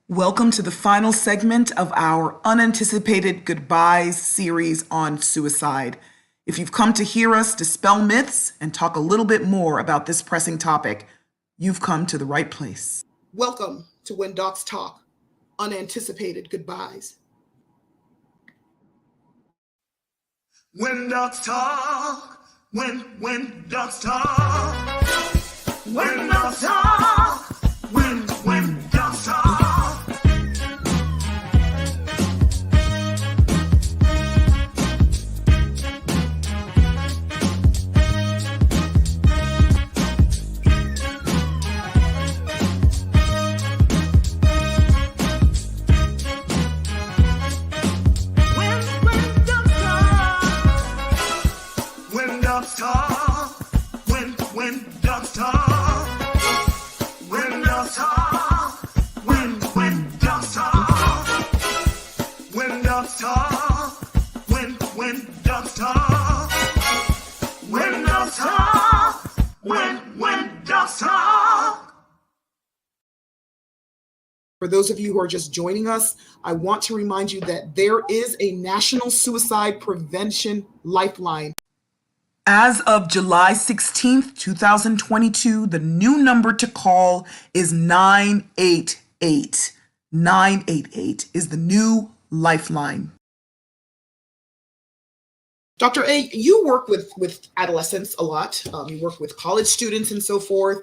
Welcome to the final segment of our Unanticipated Goodbyes series on suicide. If you've come to hear us dispel myths and talk a little bit more about this pressing topic, you've come to the right place. Welcome to When Docs Talk, Unanticipated Goodbyes. When dogs talk, when dogs talk, when dogs talk, when dogs talk. When dogs talk, when dogs talk, when dogs talk, when dogs talk, when dogs talk, when dogs talk, when dogs talk, when dogs talk. For those of you who are just joining us, I want to remind you that there is a National Suicide Prevention Lifeline. As of July 16th, 2022, the new number to call is 988. 988 is the new lifeline. Dr. A, you work with adolescents a lot. You work with college students and so forth.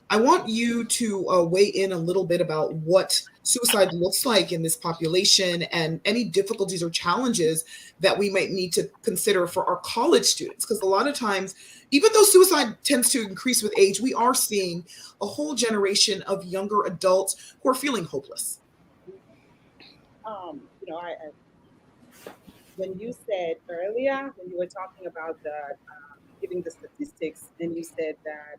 I want you to weigh in a little bit about what suicide looks like in this population and any difficulties or challenges that we might need to consider for our college students. Because a lot of times, even though suicide tends to increase with age, we are seeing a whole generation of younger adults who are feeling hopeless. When you said earlier, when you were talking about giving the statistics, and you said that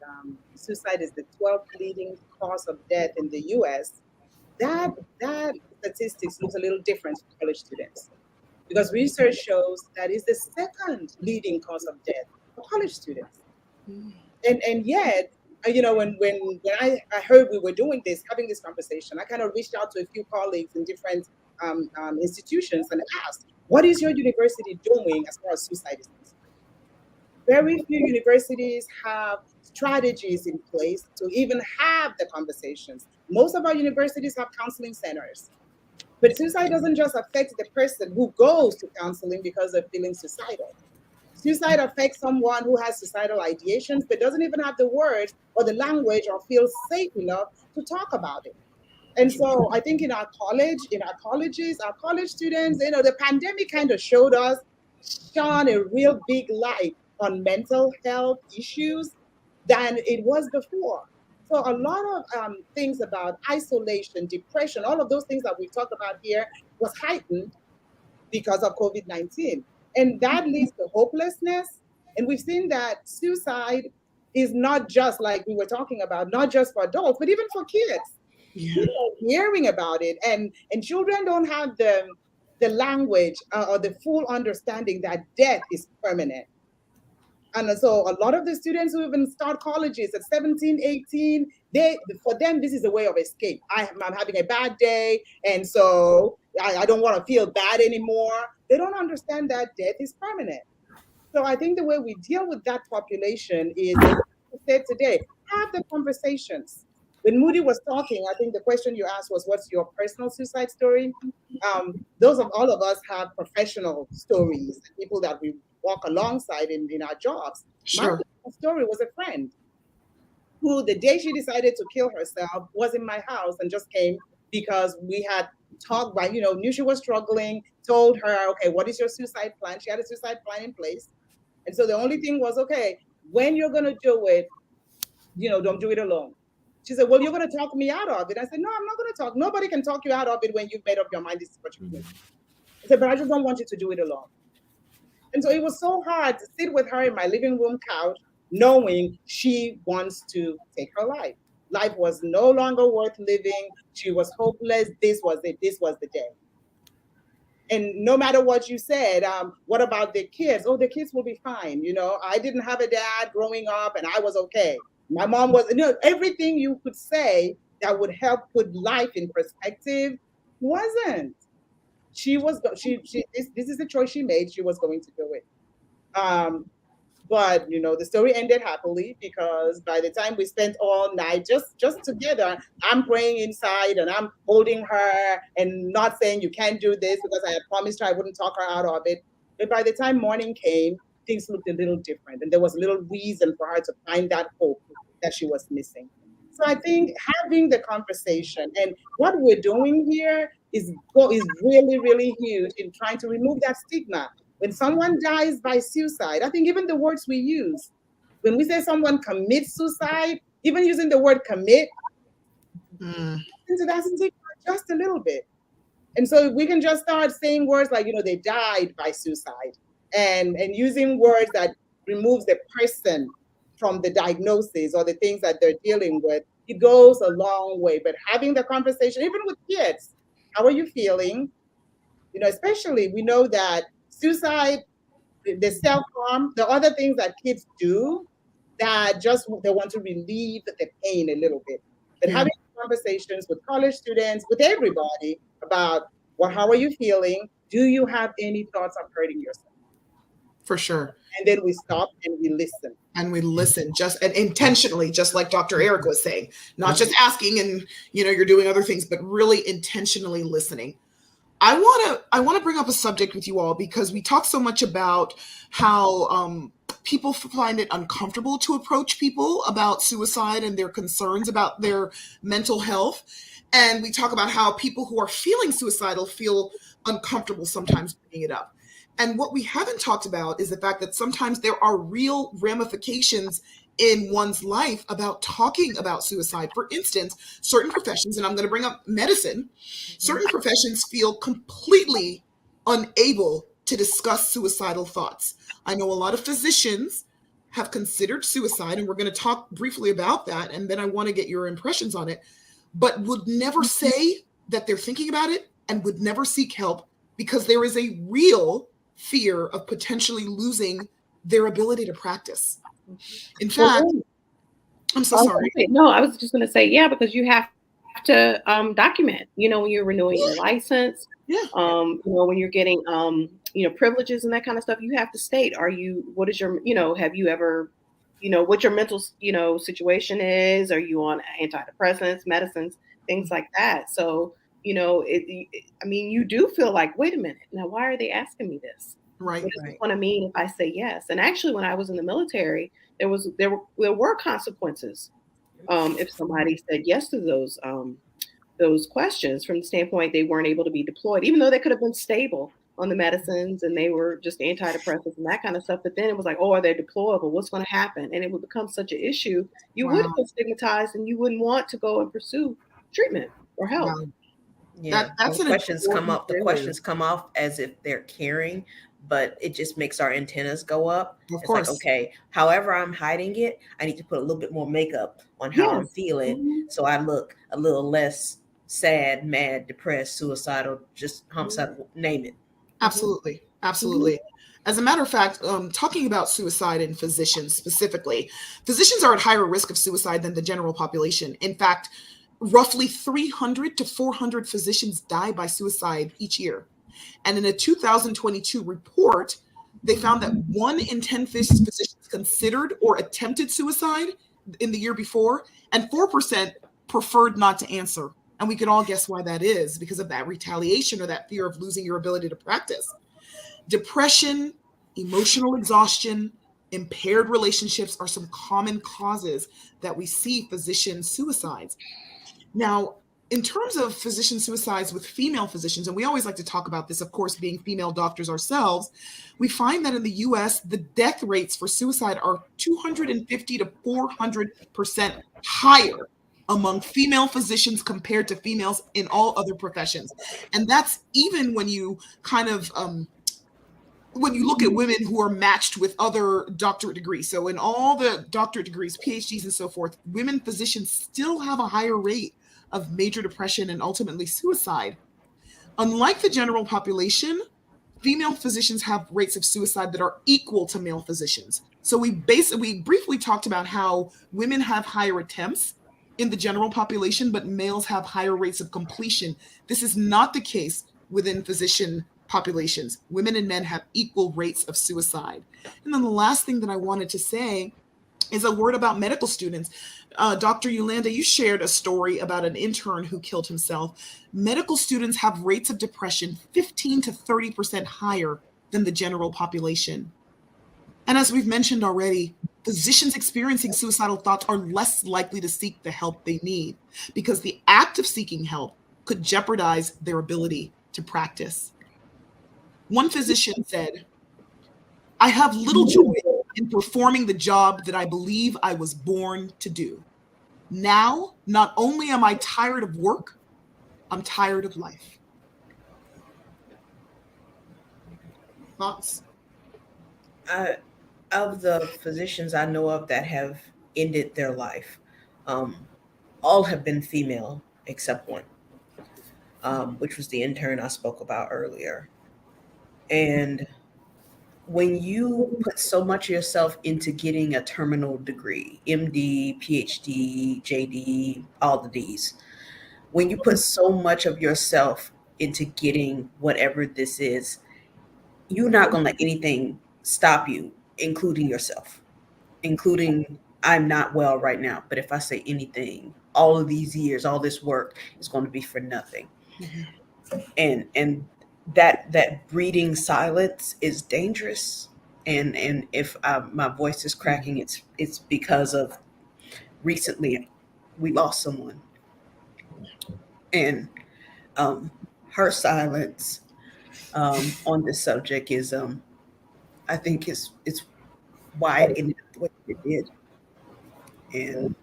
suicide is the 12th leading cause of death in the U.S., that statistics looks a little different for college students, because research shows that is the second leading cause of death for college students. And yet, when I heard we were doing this, having this conversation, I kind of reached out to a few colleagues in different institutions and asked, what is your university doing as far as suicide is concerned? Very few universities have strategies in place to even have the conversations. Most of our universities have counseling centers. But suicide doesn't just affect the person who goes to counseling because they're feeling suicidal. Suicide affects someone who has suicidal ideations but doesn't even have the words or the language or feels safe enough to talk about it. And so I think in our colleges, our college students, the pandemic kind of shone a real big light on mental health issues than it was before. So a lot of things about isolation, depression, all of those things that we talk about here was heightened because of COVID-19. And that leads to hopelessness. And we've seen that suicide is not just like we were talking about, not just for adults, but even for kids. Yeah. Hearing about it, and children don't have the language or the full understanding that death is permanent. And so a lot of the students who even start colleges at 17, 18, for them, this is a way of escape. I'm having a bad day, and so I don't want to feel bad anymore. They don't understand that death is permanent. So I think the way we deal with that population is, like I said today, have the conversations. When Moody was talking, I think the question you asked was, what's your personal suicide story? All of us have professional stories, people that we walk alongside in our jobs. Sure. My story was a friend who, the day she decided to kill herself, was in my house and just came because we had talked by, knew she was struggling, told her, okay, what is your suicide plan? She had a suicide plan in place. And so the only thing was, okay, when you're going to do it, don't do it alone. She said, well, you're going to talk me out of it. I said, no, I'm not going to talk. Nobody can talk you out of it when you've made up your mind this is what you're doing. I said, but I just don't want you to do it alone. And so it was so hard to sit with her in my living room couch, knowing she wants to take her life. Life was no longer worth living. She was hopeless. This was it. This was the day. And no matter what you said, what about the kids? Oh, the kids will be fine. You know, I didn't have a dad growing up and I was okay. My mom was, everything you could say that would help put life in perspective, wasn't. She was this is a choice she made. She was going to do it. Um, but the story ended happily, because by the time we spent all night just together, I'm praying inside and I'm holding her and not saying you can't do this, because I had promised her I wouldn't talk her out of it. But by the time morning came, things looked a little different, and there was a little reason for her to find that hope that she was missing. So I think having the conversation, and what we're doing here is really, really huge in trying to remove that stigma. When someone dies by suicide, I think even the words we use, when we say someone commits suicide, even using the word commit into that stigma just a little bit. And so we can just start saying words like, they died by suicide, and using words that removes the person from the diagnosis or the things that they're dealing with. It goes a long way. But having the conversation, even with kids, how are you feeling? Especially we know that suicide, the self-harm, the other things that kids do, that just they want to relieve the pain a little bit. But Yeah. having conversations with college students, with everybody about, well, how are you feeling? Do you have any thoughts of hurting yourself? For sure. And then we stop and we listen. And we listen, just and intentionally, just like Dr. Eric was saying, not just asking and you're doing other things, but really intentionally listening. I want to bring up a subject with you all, because we talk so much about how people find it uncomfortable to approach people about suicide and their concerns about their mental health. And we talk about how people who are feeling suicidal feel uncomfortable sometimes bringing it up. And what we haven't talked about is the fact that sometimes there are real ramifications in one's life about talking about suicide. For instance, certain professions, and I'm going to bring up medicine, certain professions feel completely unable to discuss suicidal thoughts. I know a lot of physicians have considered suicide, and we're going to talk briefly about that, and then I want to get your impressions on it, but would never say that they're thinking about it and would never seek help, because there is a real fear of potentially losing their ability to practice. In fact, I'm so sorry. No, I was just going to say, yeah, because you have to document, when you're renewing your license, when you're getting, privileges and that kind of stuff, you have to state, what is your, have you ever, what your mental, situation is? Are you on antidepressants, medicines, things like that? So, you do feel like, wait a minute, now why are they asking me this? Right. What does it want to mean if I say yes? And actually, when I was in the military, there were consequences if somebody said yes to those questions, from the standpoint they weren't able to be deployed, even though they could have been stable on the medicines and they were just antidepressants and that kind of stuff. But then it was like, oh, are they deployable? What's going to happen? And it would become such an issue. You would feel stigmatized, and you wouldn't want to go and pursue treatment or help. Wow. Yeah, That's when an questions come up. The important questions come off as if they're caring, but it just makes our antennas go up. Of It's course. like, okay, however I'm hiding it, I need to put a little bit more makeup on how I'm feeling, so I look a little less sad, mad, depressed, suicidal, just homicidal, name it. Absolutely. Absolutely. As a matter of fact, talking about suicide in physicians specifically, physicians are at higher risk of suicide than the general population. In fact, roughly 300 to 400 physicians die by suicide each year. And in a 2022 report, they found that 1 in 10 physicians considered or attempted suicide in the year before, and 4% preferred not to answer. And we can all guess why that is, because of that retaliation or that fear of losing your ability to practice. Depression, emotional exhaustion, impaired relationships are some common causes that we see physician suicides. Now, in terms of physician suicides with female physicians, and we always like to talk about this, of course, being female doctors ourselves, we find that in the US, the death rates for suicide are 250 to 400% higher among female physicians compared to females in all other professions. And that's even when you kind of when you look at women who are matched with other doctorate degrees. So in all the doctorate degrees, PhDs and so forth, women physicians still have a higher rate of major depression and ultimately suicide. Unlike the general population, female physicians have rates of suicide that are equal to male physicians. So we briefly talked about how women have higher attempts in the general population, but males have higher rates of completion. This is not the case within physician populations. Women and men have equal rates of suicide. And then the last thing that I wanted to say is a word about medical students. Dr. Yolanda, you shared a story about an intern who killed himself. Medical students have rates of depression 15 to 30% higher than the general population. And as we've mentioned already, physicians experiencing suicidal thoughts are less likely to seek the help they need because the act of seeking help could jeopardize their ability to practice. One physician said, "I have little joy in performing the job that I believe I was born to do. Now, not only am I tired of work, I'm tired of life." Thoughts? Of the physicians I know of that have ended their life, all have been female except one, which was the intern I spoke about earlier. And when you put so much of yourself into getting a terminal degree, MD, PhD, JD, all the D's, when you put so much of yourself into getting whatever this is, you're not going to let anything stop you, including yourself, including I'm not well right now. But if I say anything, all of these years, all this work is going to be for nothing. And that breeding silence is dangerous. And if my voice is cracking, it's because of recently we lost someone, and her silence on this subject is I think it's why it ended up the way it did, and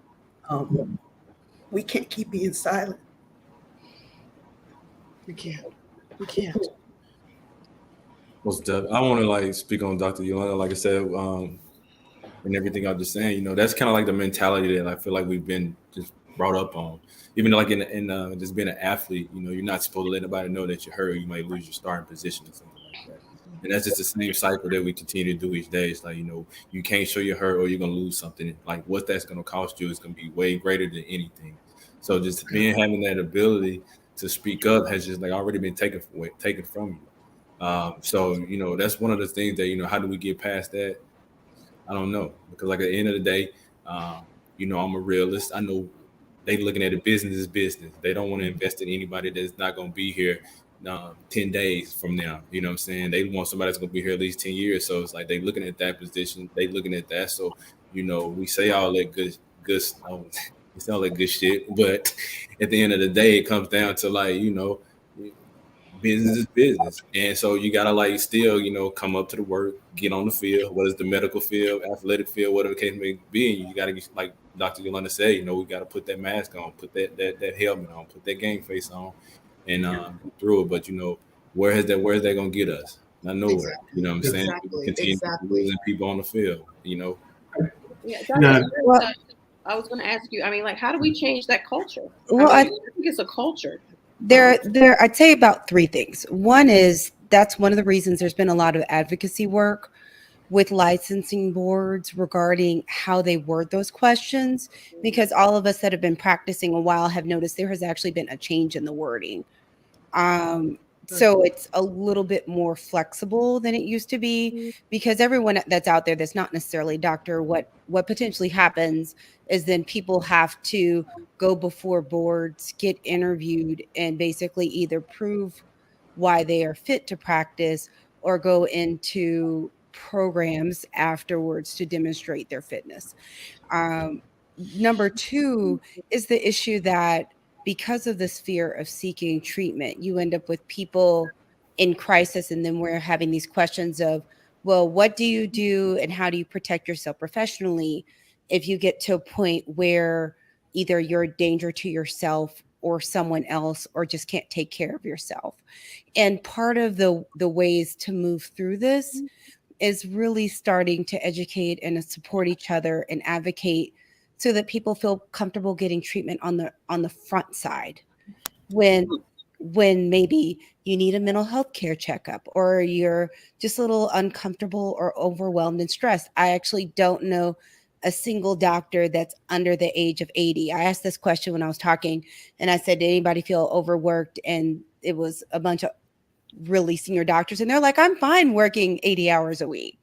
we can't keep being silent. We can't. We can't. Most definitely. I want to like speak on Dr. Yolanda. Like I said, and everything I'm just saying, that's kind of like the mentality that I feel like we've been just brought up on. Even like in just being an athlete, you're not supposed to let anybody know that you're hurt. You might lose your starting position or something like that. And that's just the same cycle that we continue to do each day. It's like, you can't show you're hurt or you're going to lose something. Like what that's going to cost you is going to be way greater than anything. So just having that ability to speak up has just like already been taken from you. So, that's one of the things that, how do we get past that? I don't know. Because like at the end of the day, I'm a realist. I know they looking at it business as business. They don't want to invest in anybody that's not going to be here 10 days from now. You know what I'm saying? They want somebody that's going to be here at least 10 years. So it's like they looking at that position. They looking at that. So, we say all that good it sounds like good shit. But at the end of the day, it comes down to like, business is business. And so you gotta like still, come up to the work, get on the field, whether it's the medical field, athletic field, whatever the case may be. And you gotta get, like Dr. Yolanda said, we gotta put that mask on, put that helmet on, put that game face on, and through it. But where is that gonna get us? Not nowhere. Exactly. You know what I'm saying? We continue losing people on the field, Yeah, No. Well, I was going to ask you. I mean, like, how do we change that culture? Well, I think it's a culture. There, I'd say about three things. One is that's one of the reasons there's been a lot of advocacy work with licensing boards regarding how they word those questions, because all of us that have been practicing a while have noticed there has actually been a change in the wording. So it's a little bit more flexible than it used to be, because everyone that's out there that's not necessarily a doctor, what potentially happens is then people have to go before boards, get interviewed, and basically either prove why they are fit to practice or go into programs afterwards to demonstrate their fitness. Number two is the issue that because of this fear of seeking treatment, you end up with people in crisis. And then we're having these questions of, well, what do you do and how do you protect yourself professionally if you get to a point where either you're a danger to yourself or someone else, or just can't take care of yourself? And part of the ways to move through this is really starting to educate and support each other and advocate so that people feel comfortable getting treatment on the front side when maybe you need a mental health care checkup or you're just a little uncomfortable or overwhelmed and stressed. I actually don't know a single doctor that's under the age of 80. I asked this question when I was talking, and I said, did anybody feel overworked? And it was a bunch of really senior doctors, and they're like, I'm fine working 80 hours a week.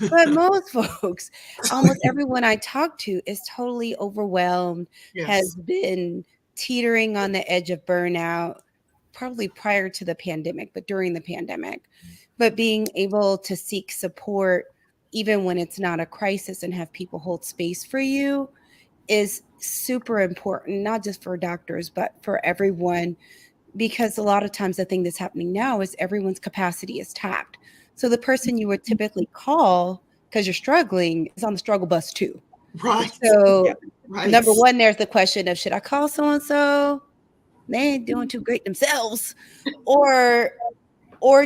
But most folks, almost everyone I talk to is totally overwhelmed, has Yes. been teetering on the edge of burnout, probably prior to the pandemic, but during the pandemic. But being able to seek support, even when it's not a crisis, and have people hold space for you is super important, not just for doctors, but for everyone. Because a lot of times the thing that's happening now is everyone's capacity is tapped. So the person you would typically call because you're struggling is on the struggle bus too. Right. So Right. number one, there's the question of, should I call so-and-so? They ain't doing too great themselves. Or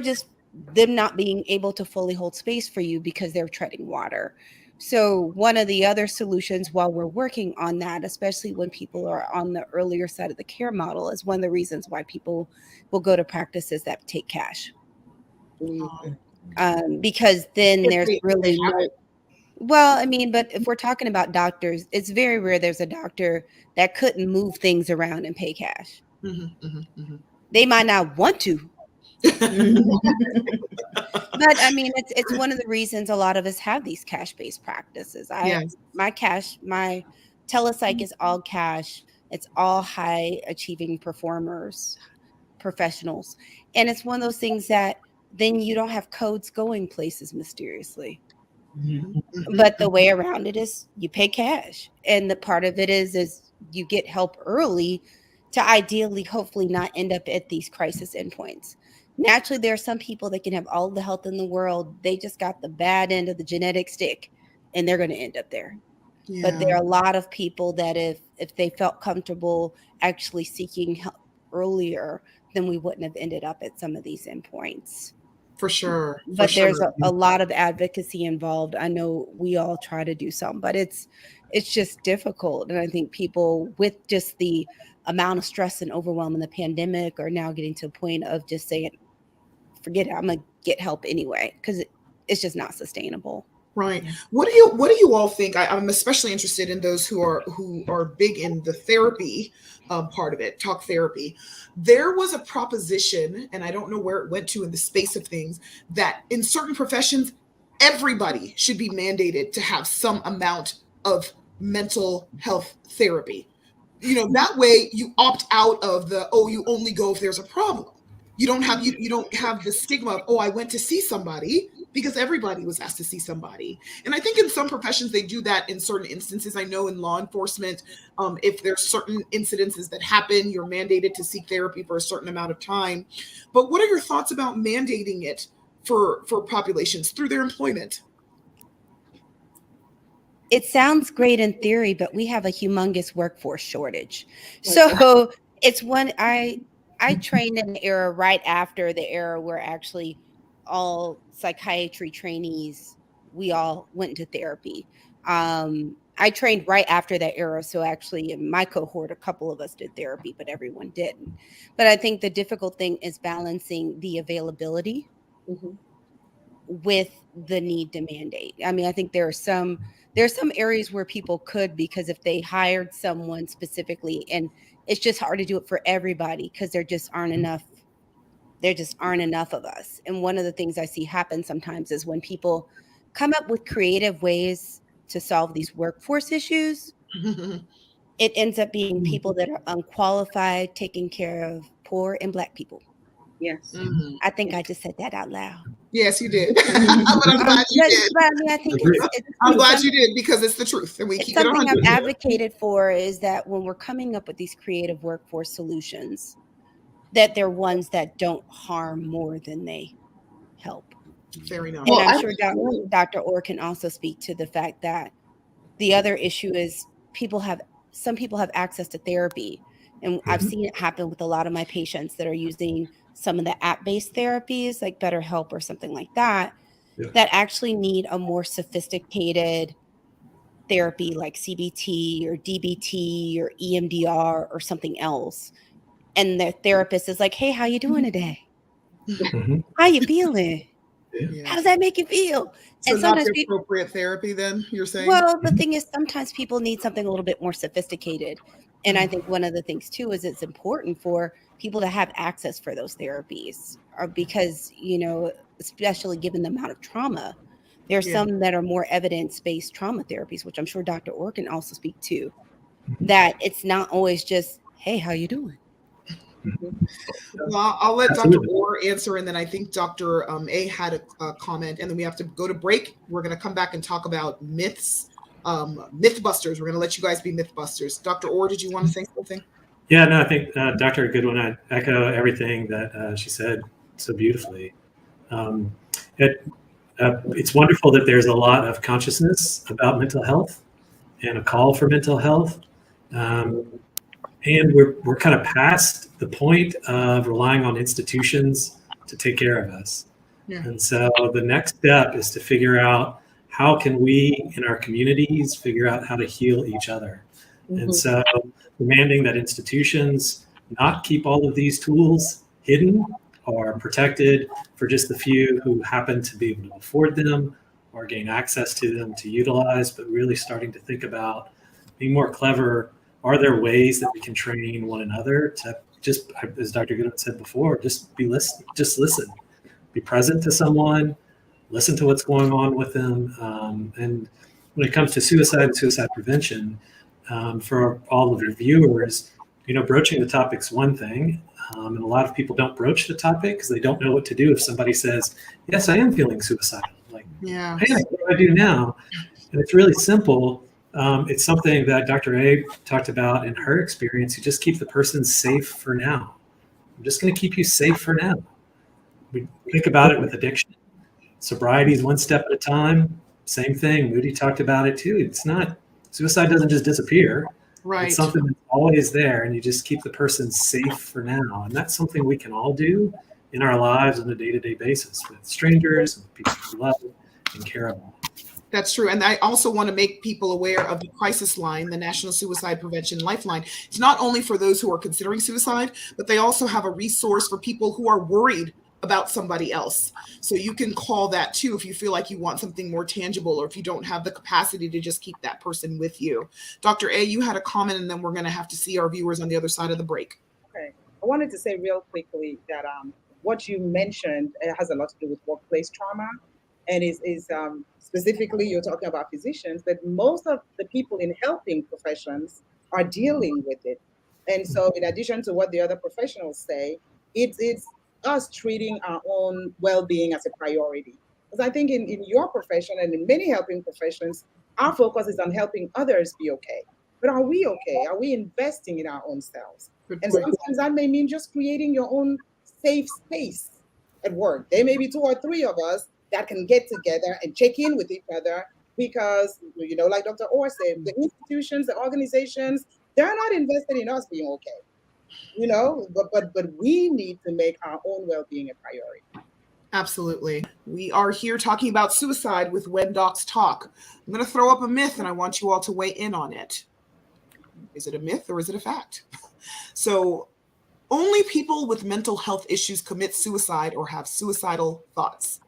just them not being able to fully hold space for you because they're treading water. So one of the other solutions while we're working on that, especially when people are on the earlier side of the care model, is one of the reasons why people will go to practices that take cash. Because then If there's they really have no, it. well, I mean, but if we're talking about doctors, it's very rare there's a doctor that couldn't move things around and pay cash. Mhm, mhm, mhm. They might not want to, but I mean, it's one of the reasons a lot of us have these cash-based practices. Yes. My telepsych is all cash. It's all high achieving performers, professionals. And it's one of those things that then you don't have codes going places mysteriously. Mhm, But the mhm. way around it is you pay cash. And the part of it is you get help early to ideally, hopefully not end up at these crisis endpoints. Naturally, there are some people that can have all the health in the world. They just got the bad end of the genetic stick and they're going to end up there. But Yeah, there are a lot of people that if they felt comfortable actually seeking help earlier, then we wouldn't have ended up at some of these endpoints. for sure. For But there's sure. a lot of advocacy involved. I know we all try to do some, but it's just difficult. And I think people with just the amount of stress and overwhelm in the pandemic are now getting to a point of just saying, forget it, I'm gonna get help anyway, because it's just not sustainable. Right. What do you all think? I'm especially interested in those who are big in the therapy part of it, talk therapy. There was a proposition, and I don't know where it went to in the space of things, that in certain professions, everybody should be mandated to have some amount of mental health therapy. That way you opt out of the, oh, you only go if there's a problem. You don't have the stigma of, oh, I went to see somebody, because everybody was asked to see somebody. And I think in some professions they do that in certain instances. I know in law enforcement, if there's certain incidences that happen, you're mandated to seek therapy for a certain amount of time. But what are your thoughts about mandating it for populations through their employment? It sounds great in theory, but we have a humongous workforce shortage. So it's one I trained in an era right after the era where actually all psychiatry trainees, we all went into therapy. I trained right after that era. So actually in my cohort, a couple of us did therapy, but everyone didn't. But I think the difficult thing is balancing the availability Mhm. with the need to mandate. I mean, I think there are some areas where people could, because if they hired someone specifically, and it's just hard to do it for everybody because there just aren't enough of us. And one of the things I see happen sometimes is when people come up with creative ways to solve these workforce issues, it ends up being people that are unqualified, taking care of poor and Black people. Yes. Mhm. I think I just said that out loud. Yes, you did. But I'm glad you did. But I mean, I think I'm glad some- you did, because it's the truth, and we it's keep it something I've 100. advocated for, is that when we're coming up with these creative workforce solutions, that they're ones that don't harm more than they help. Fair enough. And Well, I'm I sure Dr. Orr can also speak to the fact that the other issue is some people have access to therapy. And I've seen it happen with a lot of my patients that are using some of the app-based therapies like BetterHelp or something like that, that actually need a more sophisticated therapy like CBT or DBT or EMDR or something else. And their therapist is like, hey, how you doing today? How you feeling? Yeah. How does that make you feel? So And not sometimes the people, appropriate therapy then, you're saying? well, the thing is, sometimes people need something a little bit more sophisticated. And I Mm. think one of the things too is it's important for people to have access for those therapies, or because, especially given the amount of trauma, there's Yeah. some that are more evidence-based trauma therapies, which I'm sure Dr. Orr can also speak to, that it's not always just, hey, how you doing? Well, I'll let Dr. Absolutely. Orr answer, and then I think Dr. A had a comment, and then we have to go to break. We're going to come back and talk about myths, mythbusters. We're going to let you guys be mythbusters. Dr. Orr, did you want to say something? Yeah, no, I think Dr. Goodwin, I echo everything that she said so beautifully. Um, it's wonderful that there's a lot of consciousness about mental health and a call for mental health. And we're kind of past the point of relying on institutions to take care of us. Yeah. And so the next step is to figure out how can we in our communities figure out how to heal each other. And so demanding that institutions not keep all of these tools hidden or protected for just the few who happen to be able to afford them or gain access to them to utilize, but really starting to think about being more clever. Are there ways that we can train one another to just, as Dr. Goodwin said before, just listen, be present to someone, listen to what's going on with them. And when it comes to suicide and suicide prevention, for all of your viewers, broaching the topic's one thing. And a lot of people don't broach the topic because they don't know what to do if somebody says, yes, I am feeling suicidal. Like, Yeah. hey, what do I do now? And it's really simple. It's something that Dr. A talked about in her experience. You just keep the person safe for now. I'm just going to keep you safe for now. We think about it with addiction. Sobriety is one step at a time. Same thing. Moody talked about it too. It's not, suicide doesn't just disappear. Right. It's something that's always there, and you just keep the person safe for now. And that's something we can all do in our lives on a day-to-day basis with strangers and people we love and care about. That's true. And I also want to make people aware of the crisis line, the National Suicide Prevention Lifeline. It's not only for those who are considering suicide, but they also have a resource for people who are worried about somebody else. So you can call that too if you feel like you want something more tangible or if you don't have the capacity to just keep that person with you. Dr. A, you had a comment, and then we're going to have to see our viewers on the other side of the break. Okay. I wanted to say real quickly that what you mentioned has a lot to do with workplace trauma. And is specifically, you're talking about physicians, but most of the people in helping professions are dealing with it. And so in addition to what the other professionals say, it's us treating our own well-being as a priority. Because I think in your profession and in many helping professions, our focus is on helping others be okay. But are we okay? Are we investing in our own selves? And sometimes that may mean just creating your own safe space at work. There may be 2 or 3 of us that can get together and check in with each other because, like Dr. Orr said, the institutions, the organizations, they're not invested in us being okay. But we need to make our own well-being a priority. Absolutely. We are here talking about suicide with When Docs Talk. I'm going to throw up a myth, and I want you all to weigh in on it. Is it a myth or is it a fact? So, only people with mental health issues commit suicide or have suicidal thoughts.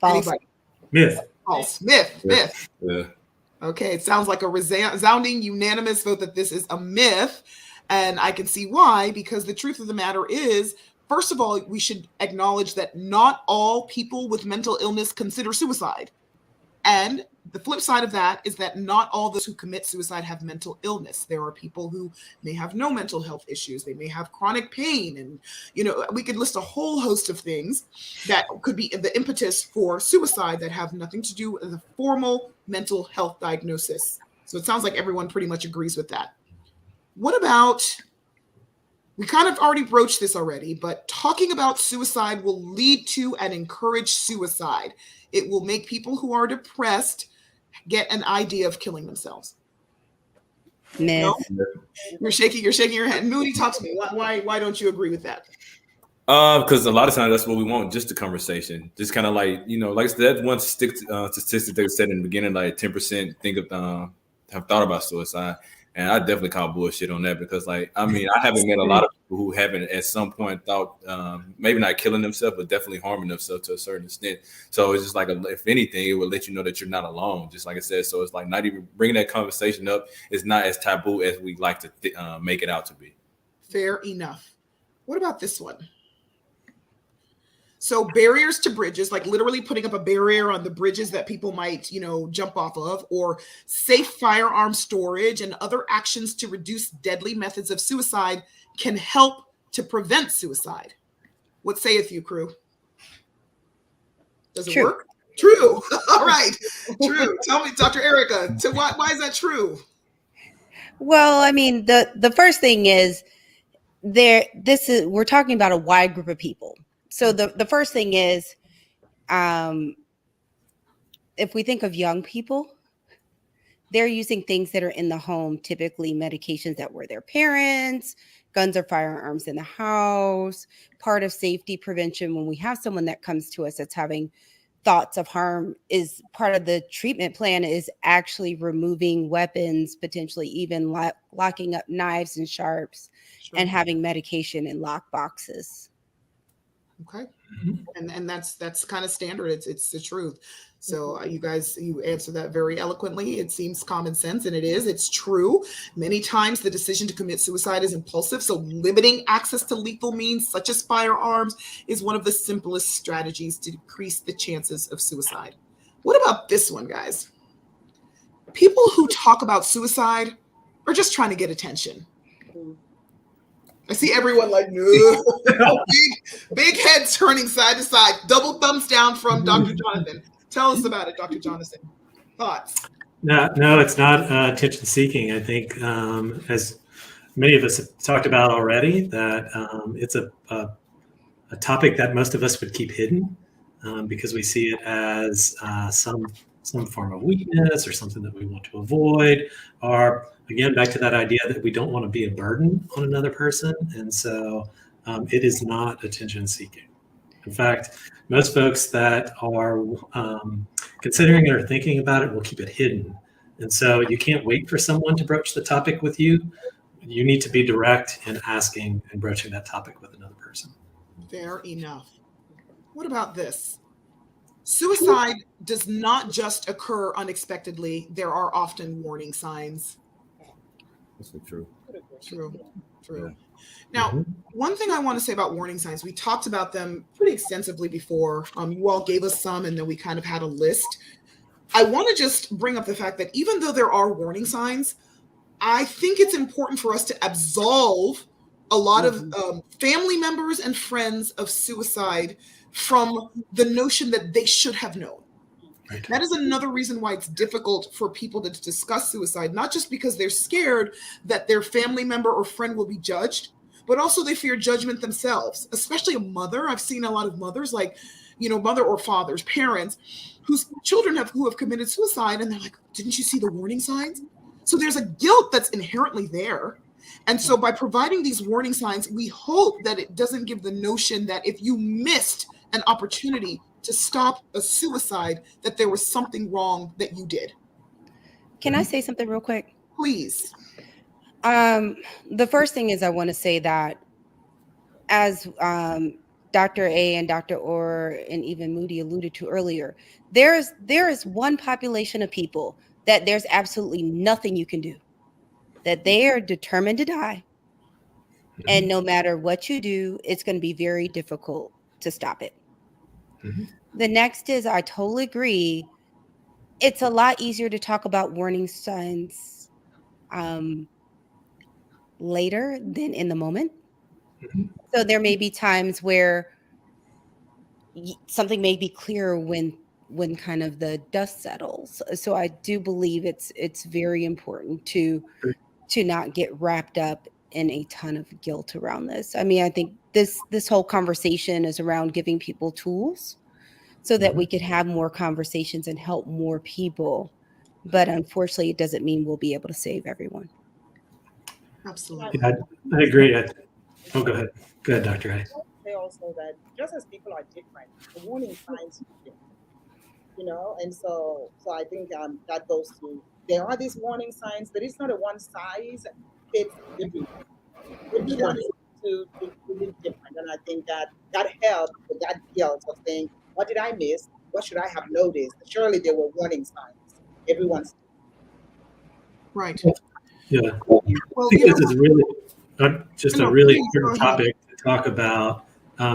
False. Anybody? Myth. False. Myth. Yeah. Okay, it sounds like a resounding unanimous vote that this is a myth. And I can see why, because the truth of the matter is, first of all, we should acknowledge that not all people with mental illness consider suicide. And the flip side of that is that not all those who commit suicide have mental illness. There are people who may have no mental health issues. They may have chronic pain. And, we could list a whole host of things that could be the impetus for suicide that have nothing to do with a formal mental health diagnosis. So it sounds like everyone pretty much agrees with that. What about, we kind of already broached this already, but talking about suicide will lead to and encourage suicide. It will make people who are depressed get an idea of killing themselves. Myth. No? You're shaking your head. Moody, talk to me. Why don't you agree with that? Because a lot of times that's what we want, just a conversation. Just kind of like, like that one statistic they said in the beginning, like 10% have thought about suicide. And I definitely call bullshit on that because, like, I mean, I haven't met a lot of people who haven't at some point thought maybe not killing themselves, but definitely harming themselves to a certain extent. So it's just like, if anything, it would let you know that you're not alone, just like I said. So it's like not even bringing that conversation up is not as taboo as we like to make it out to be. Fair enough. What about this one? So barriers to bridges, like literally putting up a barrier on the bridges that people might, jump off of, or safe firearm storage and other actions to reduce deadly methods of suicide can help to prevent suicide. What saith you, crew? Does it True. work? True. All right. True. Tell me, Dr. Erica, why is that true? Well, I mean, the first thing is we're talking about a wide group of people. So the first thing is, if we think of young people, they're using things that are in the home, typically medications that were their parents, guns or firearms in the house. Part of safety prevention, when we have someone that comes to us that's having thoughts of harm, is part of the treatment plan is actually removing weapons, potentially even locking up knives and sharps, and having medication in lock boxes. Okay. And that's kind of standard. It's the truth. So you answer that very eloquently. It seems common sense, and it's true. Many times the decision to commit suicide is impulsive. So limiting access to lethal means such as firearms is one of the simplest strategies to decrease the chances of suicide. What about this one, guys? People who talk about suicide are just trying to get attention. I see everyone like, no. big heads turning side to side. Double thumbs down from Dr. Jonathan. Tell us about it, Dr. Jonathan. Thoughts? No, it's not attention seeking. I think, as many of us have talked about already, that it's a topic that most of us would keep hidden because we see it as some form of weakness or something that we want to avoid, or again, back to that idea that we don't want to be a burden on another person. And so it is not attention seeking. In fact, most folks that are considering it or thinking about it will keep it hidden. And so you can't wait for someone to broach the topic with you. You need to be direct in asking and broaching that topic with another person. Fair enough. What about this? Suicide does not just occur unexpectedly. There are often warning signs. That's true. True. Yeah. Now, one thing I want to say about warning signs, we talked about them pretty extensively before. You all gave us some, and then we kind of had a list. I want to just bring up the fact that even though there are warning signs, I think it's important for us to absolve a lot of family members and friends of suicide from the notion that they should have known. Right. That is another reason why it's difficult for people to discuss suicide, not just because they're scared that their family member or friend will be judged, but also they fear judgment themselves, especially a mother. I've seen a lot of mothers, like, mother or fathers, parents whose children who have committed suicide, and they're like, didn't you see the warning signs? So there's a guilt that's inherently there. And so by providing these warning signs, we hope that it doesn't give the notion that if you missed an opportunity to stop a suicide, that there was something wrong that you did. Can I say something real quick? Please. The first thing is I want to say that as Dr. A and Dr. Orr and even Moody alluded to earlier, there is one population of people that there's absolutely nothing you can do, that they are determined to die. And no matter what you do, it's going to be very difficult to stop it. The next is, I totally agree. It's a lot easier to talk about warning signs later than in the moment. So there may be times where something may be clearer when kind of the dust settles. So I do believe it's very important to not get wrapped up in a ton of guilt around this. I mean, I think this whole conversation is around giving people tools so that we could have more conversations and help more people. But unfortunately, it doesn't mean we'll be able to save everyone. Absolutely. Yeah, I agree. Go ahead. Go ahead, Dr. A. Say also that just as people are different, the warning signs are different, and so I think that goes to there are these warning signs, but it's not a one size fits everyone. Everyone is to live different. And I think that that helped with that guilt of saying, what did I miss? What should I have noticed? Surely there were warning signs. Everyone's Right. Yeah. I Well, think this is really just a no, really please go important ahead. topic to talk about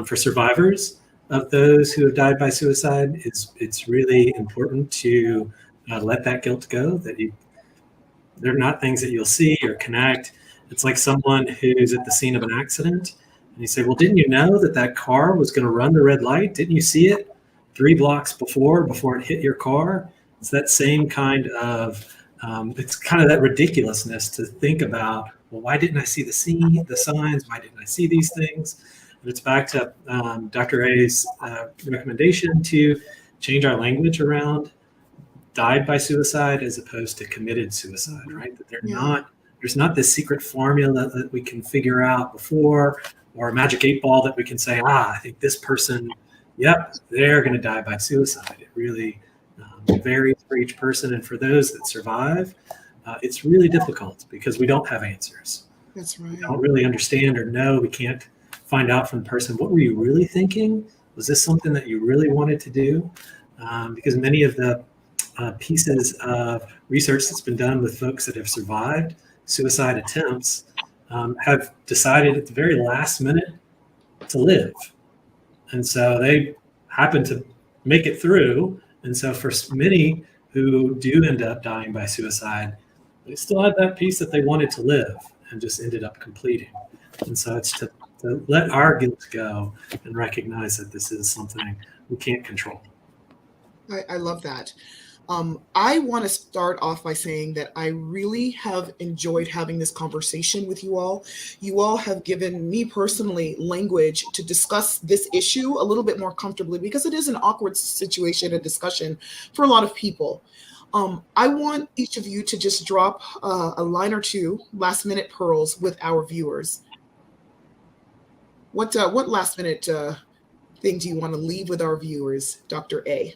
for survivors of those who have died by suicide. It's really important to let that guilt go. They're not things that you'll see or connect. It's like someone who's at the scene of an accident, and you say, "Well, didn't you know that that car was going to run the red light? Didn't you see it 3 blocks before it hit your car?" It's that same kind of it's kind of that ridiculousness to think about. Well, why didn't I see the signs? Why didn't I see these things? And it's back to Dr. A's recommendation to change our language around died by suicide as opposed to committed suicide, right? That there's not this secret formula that we can figure out before, or a magic 8 ball that we can say, I think this person, yep, they're going to die by suicide. It really varies for each person. And for those that survive, it's really difficult because we don't have answers. That's We right. don't really understand or know. We can't find out from the person, what were you really thinking? Was this something that you really wanted to do? Because many of the pieces of research that's been done with folks that have survived suicide attempts have decided at the very last minute to live. And so they happen to make it through. And so for many who do end up dying by suicide, they still had that piece that they wanted to live and just ended up completing. And so it's to let our guilt go and recognize that this is something we can't control. I love that. I want to start off by saying that I really have enjoyed having this conversation with you all. You all have given me personally language to discuss this issue a little bit more comfortably because it is an awkward situation and discussion for a lot of people. I want each of you to just drop a line or two last minute pearls with our viewers. What last minute thing do you want to leave with our viewers, Dr. A?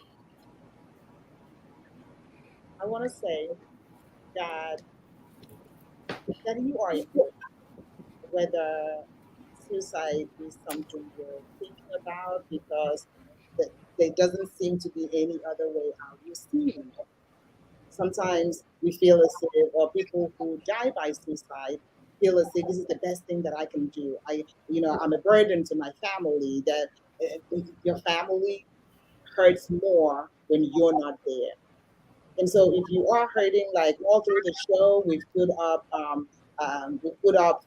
I want to say that you are whether suicide is something you're thinking about because there doesn't seem to be any other way out. You're seeing it. Sometimes we feel as if, or people who die by suicide feel as if this is the best thing that I can do. I'm a burden to my family. That your family hurts more when you're not there. And so if you are hurting, like all through the show, we put up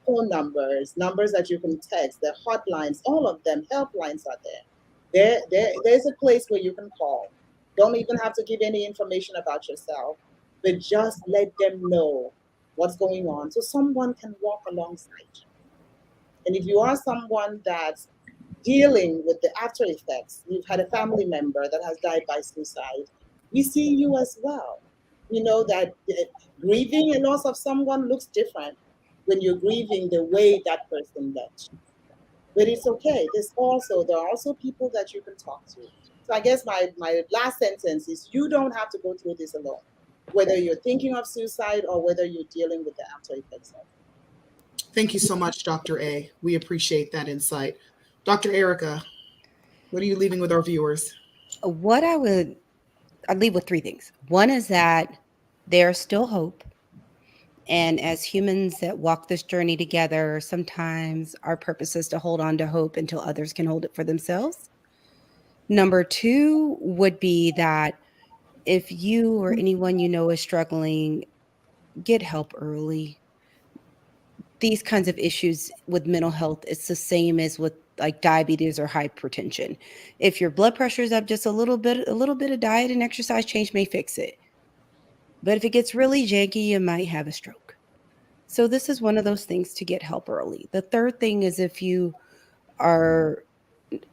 phone numbers that you can text, the hotlines, all of them, helplines are there. There's a place where you can call. Don't even have to give any information about yourself, but just let them know what's going on so someone can walk alongside you. And if you are someone that's dealing with the after effects, you've had a family member that has died by suicide, we see you as well. We know that grieving a loss of someone looks different when you're grieving the way that person left you. But it's okay. There are also people that you can talk to. So I guess my last sentence is you don't have to go through this alone, whether you're thinking of suicide or whether you're dealing with the after effects of it. Thank you so much, Dr. A. We appreciate that insight. Dr. Erica, what are you leaving with our viewers? I'd leave with three things. One is that there's still hope. And as humans that walk this journey together, sometimes our purpose is to hold on to hope until others can hold it for themselves. Number two would be that if you or anyone you know is struggling, get help early. These kinds of issues with mental health, it's the same as with like diabetes or hypertension. If your blood pressure is up just a little bit of diet and exercise change may fix it. But if it gets really janky, you might have a stroke. So this is one of those things to get help early. The third thing is if you are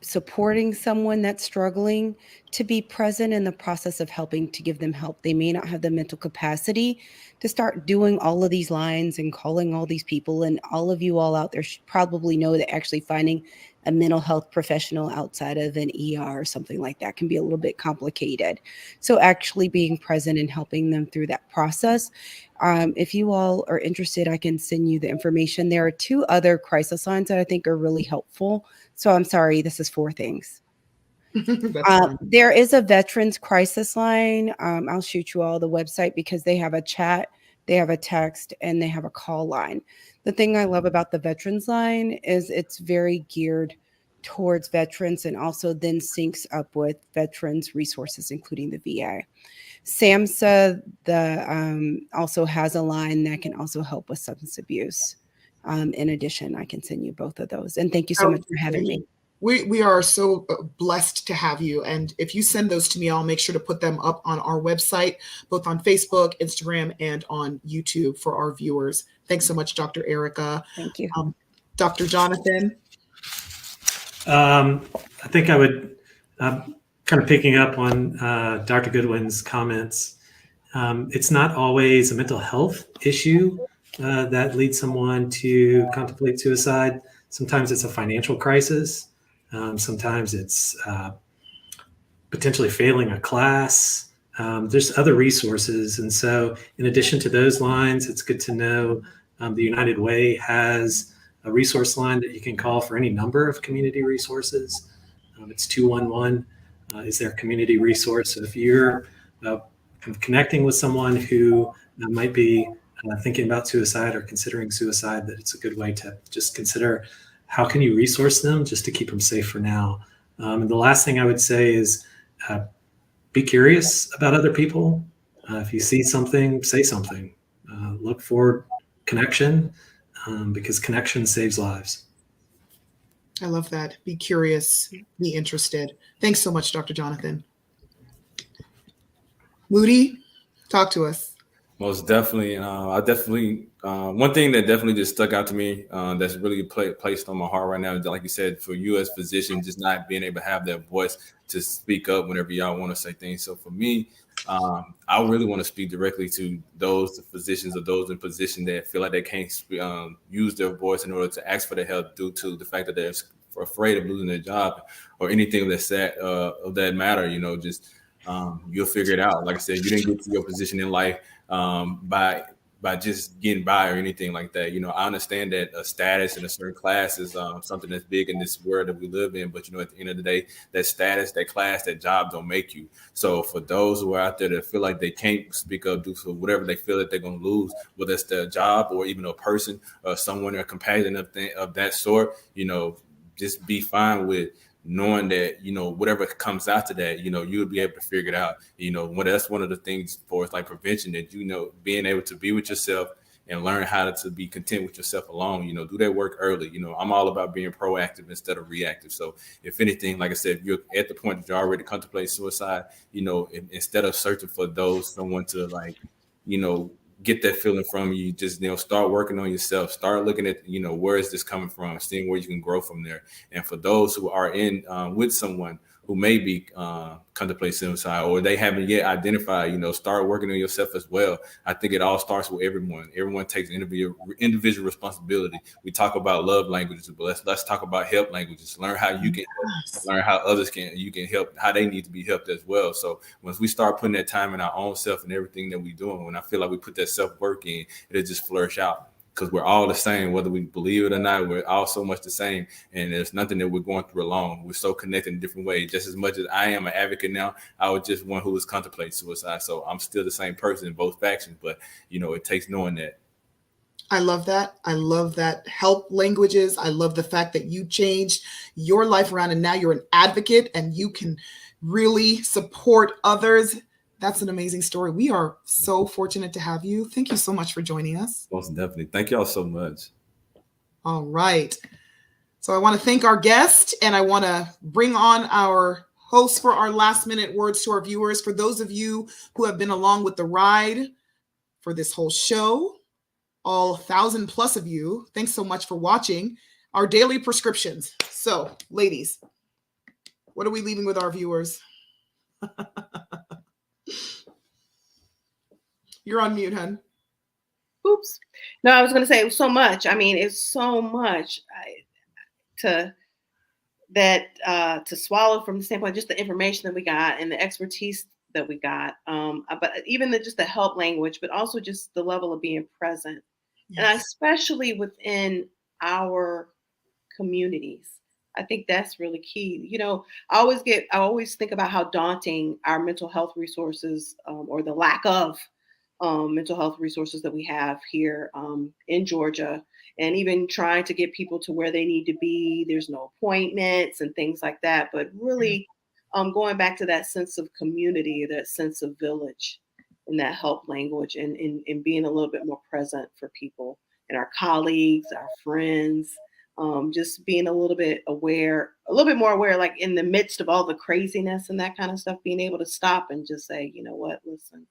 supporting someone that's struggling, to be present in the process of helping to give them help. They may not have the mental capacity to start doing all of these lines and calling all these people. And all of you all out there should probably know that actually finding a mental health professional outside of an ER or something like that can be a little bit complicated. So actually being present and helping them through that process. If you all are interested, I can send you the information. There are 2 other crisis lines that I think are really helpful. So I'm sorry, this is 4 things. That's fine. There is a veterans crisis line. I'll shoot you all the website because they have a chat, they have a text, and they have a call line. The thing I love about the veterans line is it's very geared towards veterans and also then syncs up with veterans resources, including the VA. SAMHSA also has a line that can also help with substance abuse. In addition, I can send you both of those. And thank you so much for having me. We are so blessed to have you. And if you send those to me, I'll make sure to put them up on our website, both on Facebook, Instagram, and on YouTube for our viewers. Thanks so much, Dr. Erica. Thank you. Dr. Jonathan. I think I would, kind of picking up on Dr. Goodwin's comments, it's not always a mental health issue that leads someone to contemplate suicide. Sometimes it's a financial crisis. Sometimes it's potentially failing a class. There's other resources. And so in addition to those lines, it's good to know the United Way has a resource line that you can call for any number of community resources. It's 211 is their community resource. So if you're connecting with someone who might be thinking about suicide or considering suicide, that it's a good way to just consider how can you resource them just to keep them safe for now. And the last thing I would say is be curious about other people. If you see something, say something. Look for connection because connection saves lives. I love that. Be curious, be interested. Thanks so much, Dr. Jonathan. Moody, talk to us. Most definitely. One thing that definitely just stuck out to me that's really placed on my heart right now is, like you said, for you as physicians, just not being able to have that voice to speak up whenever y'all want to say things. So for me, I really want to speak directly to those physicians or those in position that feel like they can't use their voice in order to ask for the help due to the fact that they're afraid of losing their job or anything of that matter. You'll figure it out. Like I said, you didn't get to your position in life by just getting by or anything like that. I understand that a status in a certain class is something that's big in this world that we live in. But, at the end of the day, that status, that class, that job don't make you. So for those who are out there that feel like they can't speak up due to whatever they feel that they're going to lose, whether it's their job or even a person or someone or a companion of that sort, just be fine with knowing that, whatever comes after that, you'll be able to figure it out. That's one of the things for us, like prevention, that, being able to be with yourself and learn how to be content with yourself alone, do that work early. I'm all about being proactive instead of reactive. So if anything, like I said, if you're at the point that you're already contemplating suicide, instead of searching for someone to get that feeling from you, just start working on yourself, start looking at where is this coming from, seeing where you can grow from there. And for those who are in with someone who may be contemplating suicide or they haven't yet identified, start working on yourself as well. I think it all starts with everyone takes individual responsibility. We talk about love languages, but let's talk about help languages. Learn how you can help, learn how others can help, how they need to be helped as well. So once we start putting that time in our own self and everything that we're doing, when I feel like we put that self-work in, it'll just flourish out. Because we're all the same, whether we believe it or not, we're all so much the same. And there's nothing that we're going through alone. We're so connected in different ways. Just as much as I am an advocate now, I was just one who was contemplating suicide. So I'm still the same person in both factions, but it takes knowing that. I love that. I love that. Help languages. I love the fact that you changed your life around and now you're an advocate and you can really support others. That's an amazing story. We are so fortunate to have you. Thank you so much for joining us. Most definitely. Thank y'all so much. All right. So I want to thank our guest and I want to bring on our host for our last minute words to our viewers. For those of you who have been along with the ride for this whole show, all 1,000+ of you, thanks so much for watching our daily prescriptions. So, ladies, what are we leaving with our viewers? You're on mute, hun. Oops. No, I was going to say it was so much. I mean, it's so much to to swallow from the standpoint, just the information that we got and the expertise that we got, but even just the help language, but also just the level of being present. And especially within our communities. I think that's really key. I always think about how daunting our mental health resources, or the lack of mental health resources that we have here in Georgia, and even trying to get people to where they need to be. There's no appointments and things like that. But really, going back to that sense of community, that sense of village, and that help language, and being a little bit more present for people and our colleagues, our friends. Just being a little bit more aware, like in the midst of all the craziness and that kind of stuff, being able to stop and just say, you know what, listen,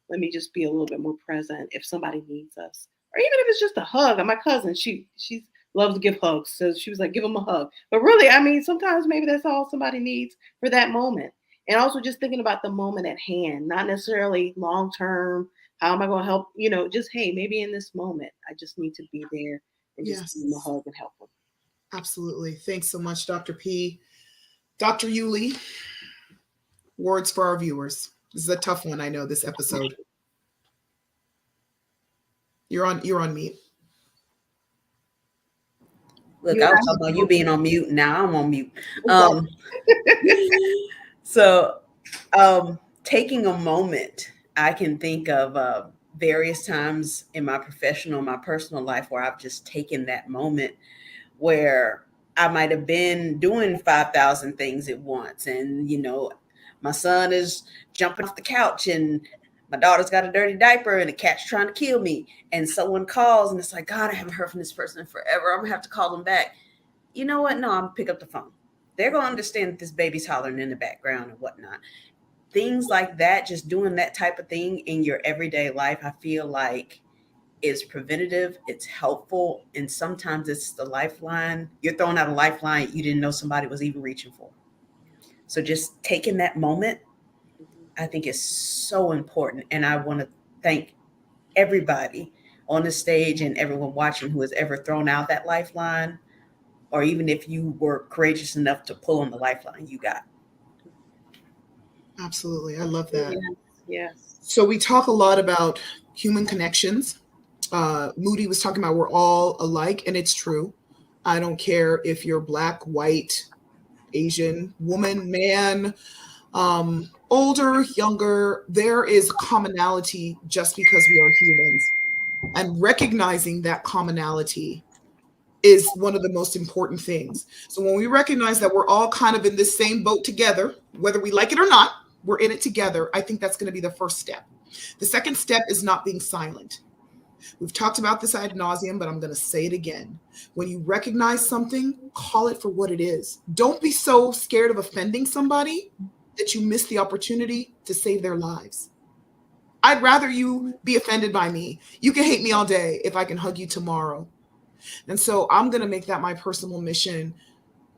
let me just be a little bit more present if somebody needs us. Or even if it's just a hug. And my cousin, she loves to give hugs. So she was like, give them a hug. But really, I mean, sometimes maybe that's all somebody needs for that moment. And also just thinking about the moment at hand, not necessarily long-term. How am I going to help? Just, hey, maybe in this moment, I just need to be there and just give them a hug and help them. Absolutely. Thanks so much, Dr. P. Dr. Yuli, words for our viewers. This is a tough one, I know, this episode. You're on mute. Look, I was talking about you being on mute. Now I'm on mute. So taking a moment, I can think of various times in my professional, my personal life where I've just taken that moment where I might have been doing 5,000 things at once. And, my son is jumping off the couch and my daughter's got a dirty diaper and the cat's trying to kill me. And someone calls and it's like, God, I haven't heard from this person in forever. I'm gonna have to call them back. You know what? No, I'm gonna pick up the phone. They're gonna understand that this baby's hollering in the background and whatnot. Things like that, just doing that type of thing in your everyday life, I feel like is preventative, it's helpful, and sometimes it's the lifeline. You're throwing out a lifeline you didn't know somebody was even reaching for. So just taking that moment, I think is so important. And I want to thank everybody on the stage and everyone watching who has ever thrown out that lifeline, or even if you were courageous enough to pull on the lifeline you got. Absolutely. I love that. Yes. So we talk a lot about human connections. Moody was talking about we're all alike, and it's true. I don't care if you're Black, white, Asian, woman, man, older, younger. There is commonality just because we are humans. And recognizing that commonality is one of the most important things. So when we recognize that we're all kind of in this same boat together, whether we like it or not, we're in it together. I think that's going to be the first step. The second step is not being silent. We've talked about this ad nauseum, but I'm going to say it again. When you recognize something, call it for what it is. Don't be so scared of offending somebody that you miss the opportunity to save their lives. I'd rather you be offended by me. You can hate me all day if I can hug you tomorrow. And so I'm going to make that my personal mission,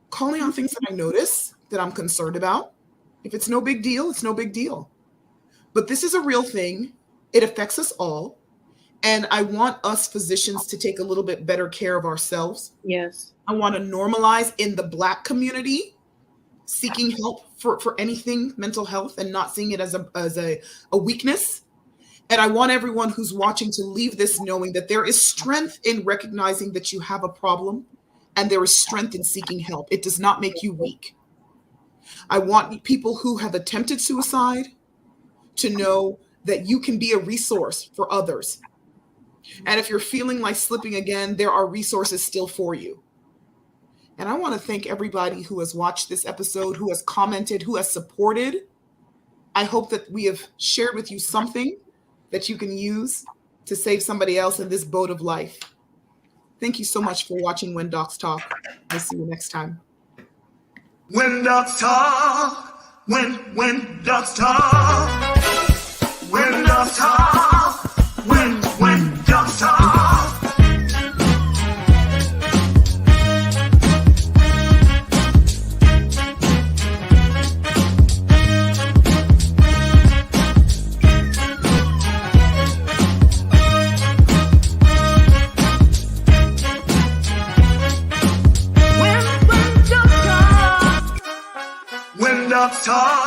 calling on things that I notice that I'm concerned about. If it's no big deal, it's no big deal. But this is a real thing. It affects us all. And I want us physicians to take a little bit better care of ourselves. Yes. I want to normalize in the Black community seeking help for anything mental health and not seeing it as a weakness. And I want everyone who's watching to leave this knowing that there is strength in recognizing that you have a problem, and there is strength in seeking help. It does not make you weak. I want people who have attempted suicide to know that you can be a resource for others. And if you're feeling like slipping again, there are resources still for you. And I want to thank everybody who has watched this episode, who has commented, who has supported. I hope that we have shared with you something that you can use to save somebody else in this boat of life. Thank you so much for watching When Docs Talk. I'll see you next time. When dogs talk, when dogs talk, when dogs talk, when dogs talk. When dogs talk. talk.